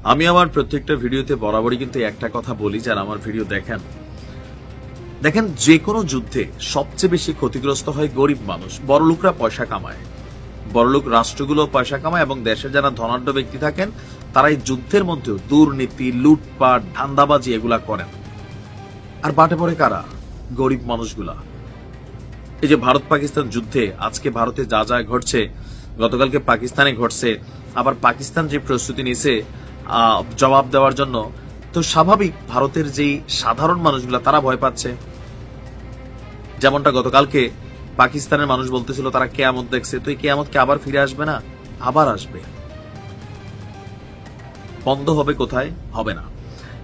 আমি আমার প্রত্যেকটা ভিডিওতে বরাবরই কিন্তু একটা কথা বলি, যারা আমার ভিডিও দেখেন যে কোনো যুদ্ধে সবচেয়ে বেশি ক্ষতিগ্রস্ত হয় গরিব মানুষ। বড়লোকরা পয়সা কামায়, বড়লোক রাষ্ট্রগুলো পয়সা কামায়, এবং দেশের যারা ধনাঢ্য ব্যক্তি থাকেন তারা এই যুদ্ধের মধ্যেও দুর্নীতি, লুটপাট, ধান্দাবাজি এগুলা করেন। আর বাটে পড়ে কারা? গরিব মানুষগুলা। এই যে ভারত পাকিস্তান যুদ্ধে আজকে ভারতে যা যা ঘটছে, গতকালকে পাকিস্তানে ঘটছে, আবার পাকিস্তান যে প্রস্তুতি নিয়েছে জবাব দেওয়ার জন্য, তো স্বাভাবিক ভারতের যেই সাধারণ মানুষগুলা তারা ভয় পাচ্ছে। যেমনটা গতকালকে পাকিস্তানের মানুষ বলতেছিল তারা কিয়ামত দেখছে, তো এই কিয়ামতকে আবার ফিরে আসবে না? আবার আসবে। বন্ধ হবে কোথায়? হবে না।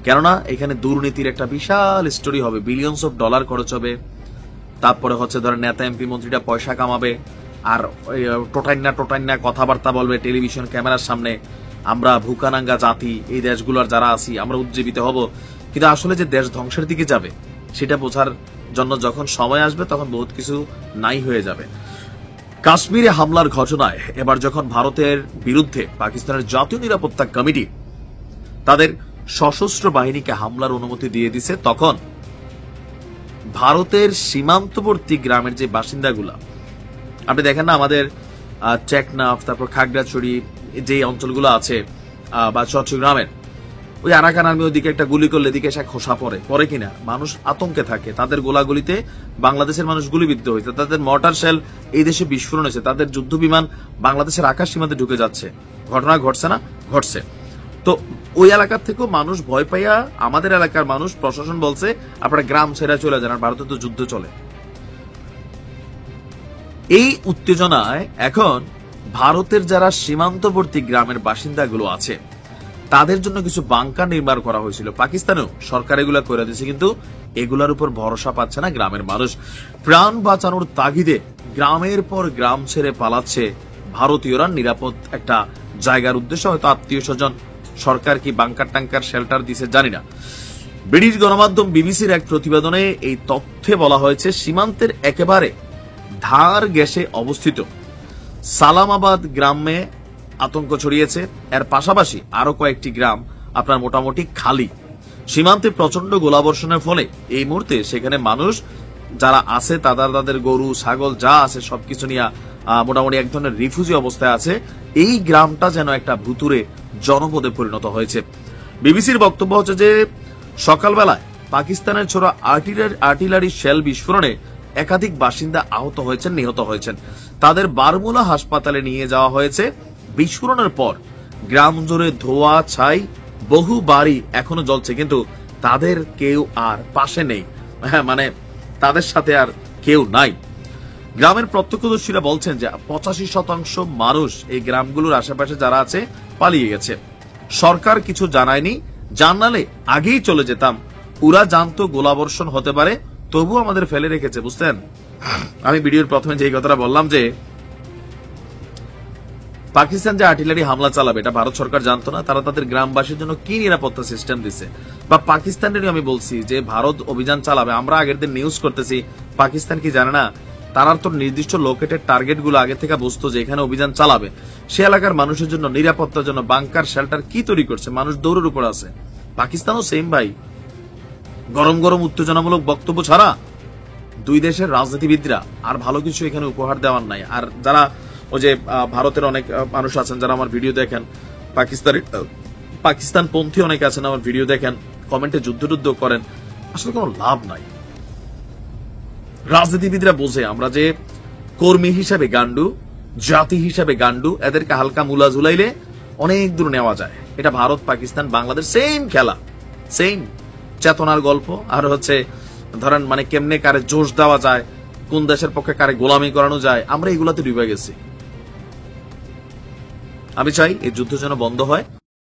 কেননা এখানে দুর্নীতির একটা বিশাল স্টোরি হবে, বিলিয়নস অফ ডলার খরচ হবে। তারপরে হচ্ছে ধরেন নেতা এমপি মন্ত্রীরা পয়সা কামাবে, আর টোটাইন্না কথাবার্তা বলবে টেলিভিশন ক্যামেরার সামনে, আমরা ভুকানাঙ্গা জাতি, এই দেশগুলোর যারা আছি আমরা উজ্জীবিত হব। কিন্তু আসলে যে দেশ ধ্বংসের দিকে যাবে সেটা বোঝার জন্য যখন সময় আসবে তখন বহুত কিছু নাই হয়ে যাবে। কাশ্মীরে হামলার ঘটনায় এবার যখন ভারতের বিরুদ্ধে পাকিস্তানের জাতীয় নিরাপত্তা কমিটি তাদের সশস্ত্র বাহিনীকে হামলার অনুমতি দিয়ে দিছে, তখন ভারতের সীমান্তবর্তী গ্রামের যে বাসিন্দাগুলা, আপনি দেখেন না আমাদের টেকনাফ, তারপর খাগড়াছড়ি যে অঞ্চলগুলো আছে, বা চট্টগ্রামের ওই আরাকান আর্মি ওইদিকে একটা গুলি করলে এদিকে এসে খোসা পড়ে কিনা, মানুষ আতঙ্কে থাকে। তাদের গোলাগুলিতে বাংলাদেশের মানুষ গুলিবিদ্ধ হয়েছে, তাদের মর্টার শেল এই দেশে বিস্ফোরণ হয়েছে, তাদের যুদ্ধ বিমান বাংলাদেশের আকাশ সীমাতে ঢুকে যাচ্ছে। ঘটনা ঘটছে না? ঘটছে। তো ওই এলাকার থেকেও মানুষ ভয় পাইয়া আমাদের এলাকার মানুষ, প্রশাসন বলছে আপনারা গ্রাম ছেড়ে চলে যান, আর ভারতে তো যুদ্ধ চলে। এই উত্তেজনায় এখন ভারতের যারা সীমান্তবর্তী গ্রামের বাসিন্দাগুলো আছে তাদের জন্য কিছু বাংকার নির্মাণ করা হয়েছিল। পাকিস্তানেও সরকার এগুলা করে দিয়েছে, কিন্তু এগুলার উপর ভরসা পাচ্ছে না গ্রামের মানুষ। প্রাণ বাঁচানোর তাগিদে গ্রামের পর গ্রাম ছেড়ে পালাচ্ছে ভারতীয়রা নিরাপদ একটা জায়গার উদ্দেশ্যে। হয়তো আত্মীয় স্বজন, সরকার কি বাংকার টাঙ্কার শেল্টার দিছে জানি না। ব্রিটিশ গণমাধ্যম বিবিসির এক প্রতিবেদনে এই তথ্যে বলা হয়েছে, সীমান্তের একেবারে ধার গ্যাসে অবস্থিত সালামাবাদ গ্রামে আতঙ্ক ছড়িয়েছে। এর পাশাপাশি আরো কয়েকটি গ্রাম আপনার মোটামুটি খালি। সীমান্তে প্রচন্ড গোলাবর্ষণের ফলে এই মুহূর্তে সেখানে মানুষ যারা আছে তাদের গরু ছাগল যা আছে সবকিছু নিয়ে মোটামুটি এক ধরনের রিফিউজি অবস্থায় আছে। এই গ্রামটা যেন একটা ভুতুরে জনপদে পরিণত হয়েছে। বিবিসির বক্তব্য হচ্ছে যে সকালবেলায় পাকিস্তানের ছোড়া আর্টিলারি শেল বিস্ফোরণে একাধিক বাসিন্দা আহত হয়েছেন, নিহত হয়েছেন। তাদের বারমুলা হাসপাতালে নিয়ে যাওয়া হয়েছে। বিস্ফোরণের পর গ্রাম জুড়ে ধোঁয়া ছাই, বহু বাড়ি এখনো জ্বলছে, কিন্তু তাদের কেউ আর পাশে নেই, মানে তাদের সাথে আর কেউ নাই। গ্রামের প্রত্যক্ষদর্শীরা বলছেন যে 85% মানুষ এই গ্রামগুলোর আশেপাশে যারা আছে পালিয়ে গেছে। সরকার কিছু জানায়নি, জানালে আগেই চলে যেতাম। ওরা জানতো গোলাবর্ষণ হতে পারে, তবু আমাদের ফেলে রেখেছে। বুঝতেন? আমি ভিডিওর প্রথমে যে কথাটা বললাম যে পাকিস্তান যে আর্টিলারি হামলা চালাবে এটা ভারত সরকার জানতো না। তারা তাদের গ্রামবাসীর জন্য কি নিরাপত্তা সিস্টেম দিছে, বা পাকিস্তানেরই আমি বলছি যে ভারত অভিযান চালাবে, আমরা আগের দিন নিউজ করতেছি, পাকিস্তান কি জানে না? তারা তো নির্দিষ্ট লোকেটেড টার্গেট গুলো আগে থেকে বুঝতো যে এখানে অভিযান চালাবে। সে এলাকার মানুষের জন্য নিরাপত্তার জন্য বাংকার শেল্টার কি তৈরি করছে, মানুষ দৌড়ের উপর আছে। পাকিস্তানও সেম ভাই। গরম গরম উত্তেজনামূলক বক্তব্য ছাড়া দুই দেশের রাজনীতিবিদরা আর ভালো কিছু এখানে উপহার দেওয়ার নাই। আর যারা ওই যে ভারতের অনেক মানুষ আছেন যারা আমার ভিডিও দেখেন, পাকিস্তান পন্থী অনেক আছেন আমার ভিডিও দেখেন, কমেন্টে যুদ্ধ করেন, আসলে কোনো লাভ নাই। রাজনীতিবিদরা বোঝে আমরা যে কর্মী হিসাবে গান্ডু, জাতি হিসাবে গান্ডু, এদেরকে হালকা মুলা ঝুলাইলে অনেক দূর নেওয়া যায়। এটা ভারত পাকিস্তান বাংলাদেশ সেম খেলা, সেম চেতনার গল্প। আর হচ্ছে ধরেন মানে কেমনে কারে জোশ দেওয়া যায়, কোন দেশের পক্ষে কারে গোলামি করানো যায়, আমরা এগুলাতে ডুবে গেছি। আমি চাই এই যুদ্ধ যেন বন্ধ হয়।